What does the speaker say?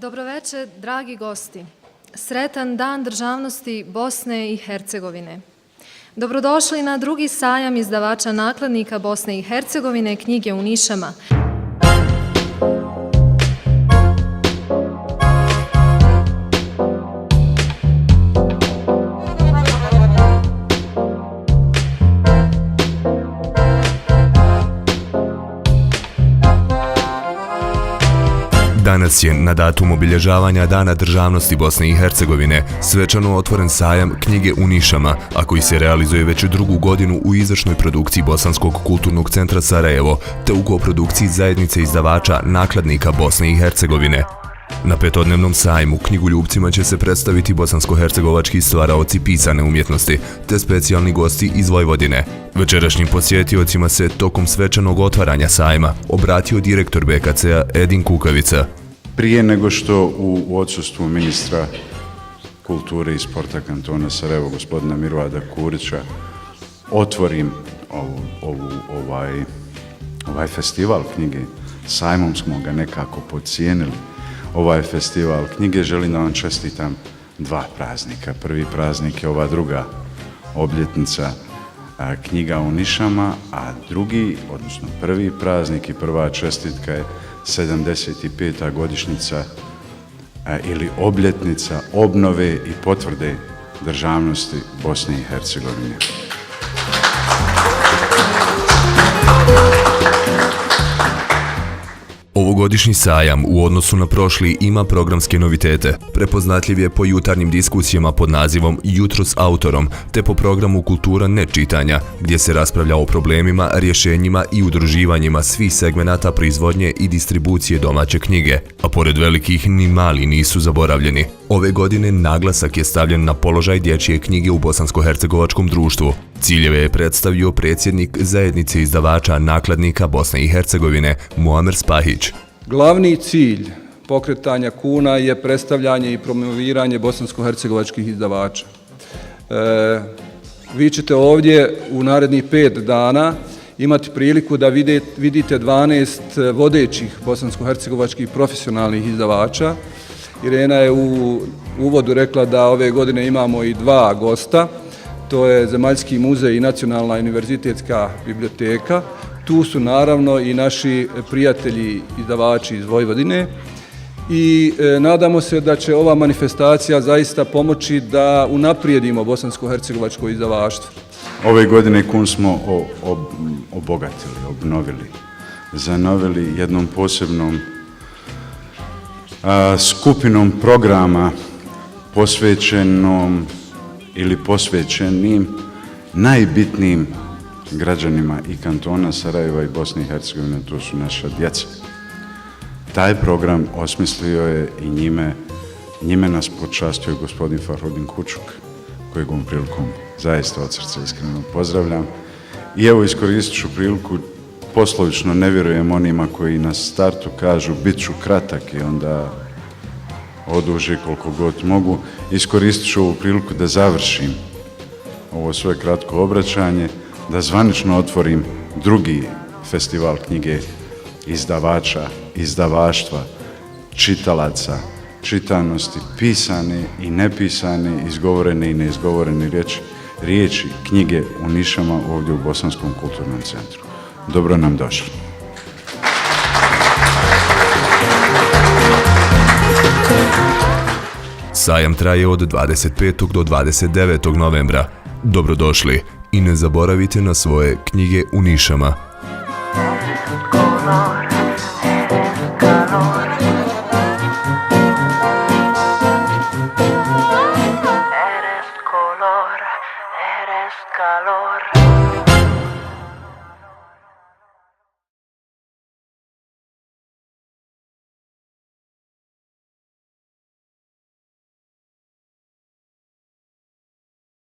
Dobroveče, dragi gosti. Sretan dan državnosti Bosne i Hercegovine. Dobrodošli na drugi sajam izdavača nakladnika Bosne i Hercegovine knjige u nišama. Danas je, na datum obilježavanja Dana državnosti Bosne i Hercegovine, svečano otvoren sajam knjige u nišama, a koji se realizuje već drugu godinu u izvršnoj produkciji Bosanskog kulturnog centra Sarajevo, te u koprodukciji zajednice izdavača nakladnika Bosne i Hercegovine. Na petodnevnom sajmu knjigoljupcima će se predstaviti bosansko-hercegovački stvaraoci pisane umjetnosti, te specijalni gosti iz Vojvodine. Večerašnjim posjetiocima se tokom svečanog otvaranja sajma obratio direktor BKC-a Edin Kukavica. Prije nego što u odsustvu ministra kulture i sporta kantona Sarajevo, gospodina Mirvada Kurića, otvorim ovaj festival knjige, sajmom smo ga nekako podcijenili. Ovaj festival knjige, želim da vam čestitam dva praznika. Prvi praznik je ova druga obljetnica knjiga u nišama, a drugi, odnosno prvi praznik i prva čestitka je 75. godišnjica ili obljetnica obnove i potvrde državnosti Bosne i Hercegovine. Ovogodišnji sajam u odnosu na prošli ima programske novitete. Prepoznatljiv je po jutarnjim diskusijama pod nazivom Jutro s autorom, te po programu Kultura nečitanja, gdje se raspravlja o problemima, rješenjima i udruživanjima svih segmenata proizvodnje i distribucije domaće knjige. A pored velikih, ni mali nisu zaboravljeni. Ove godine naglasak je stavljen na položaj dječje knjige u bosansko-hercegovačkom društvu. Ciljeve je predstavio predsjednik zajednice izdavača nakladnika Bosne i Hercegovine, Muamer Spahić. Glavni cilj pokretanja kuna je predstavljanje i promoviranje bosansko-hercegovačkih izdavača. Vi ćete ovdje u narednih 5 dana imati priliku da vidite 12 vodećih bosansko-hercegovačkih profesionalnih izdavača. Irena je u uvodu rekla da ove godine imamo i 2 gosta. To je Zemaljski muzej i Nacionalna univerzitetska biblioteka. Tu su naravno i naši prijatelji izdavači iz Vojvodine i nadamo se da će ova manifestacija zaista pomoći da unaprijedimo bosansko-hercegovačko izdavaštvo. Ove godine kun smo obogatili, obnovili, zanovili jednom posebnom skupinom programa posvećenom ili posvećenim najbitnijim građanima i kantona Sarajeva i Bosne i Hercegovine, to su naša djeca. Taj program osmislio je i njime nas počastio gospodin Farhodin Kučuk, kojeg ovom prilikom zaista od srca iskreno pozdravljam. I evo iskoristit ću priliku, poslovično ne vjerujem onima koji na startu kažu bit ću kratak i onda oduži koliko god mogu. Iskoristit ću ovu priliku da završim ovo svoje kratko obraćanje, da zvanično otvorim drugi festival knjige izdavača, izdavaštva, čitalaca, čitanosti, pisane i nepisane, izgovorene i neizgovorene riječi knjige u nišama ovdje u Bosanskom kulturnom centru. Dobro nam došli. Sajam traje od 25. do 29. novembra. Dobrodošli i ne zaboravite na svoje knjige u nišama.